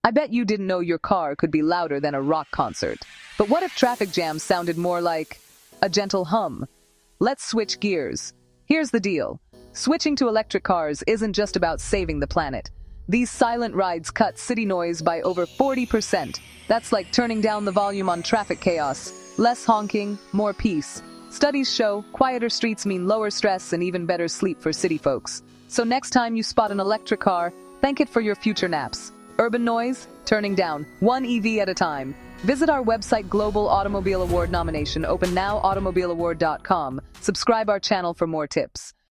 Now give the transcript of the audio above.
I bet you didn't know your car could be louder than a rock concert. But what if traffic jams sounded more like a gentle hum? Let's switch gears. Here's the deal. Switching to electric cars isn't just about saving the planet. These silent rides cut city noise by over 40%. That's like turning down the volume on traffic chaos. Less honking, more peace. Studies show quieter streets mean lower stress and even better sleep for city folks. So next time you spot an electric car, thank it for your future naps. Urban noise? Turning down, one EV at a time. Visit our website Global Automobile Award nomination, open now, automobileaward.com. Subscribe our channel for more tips.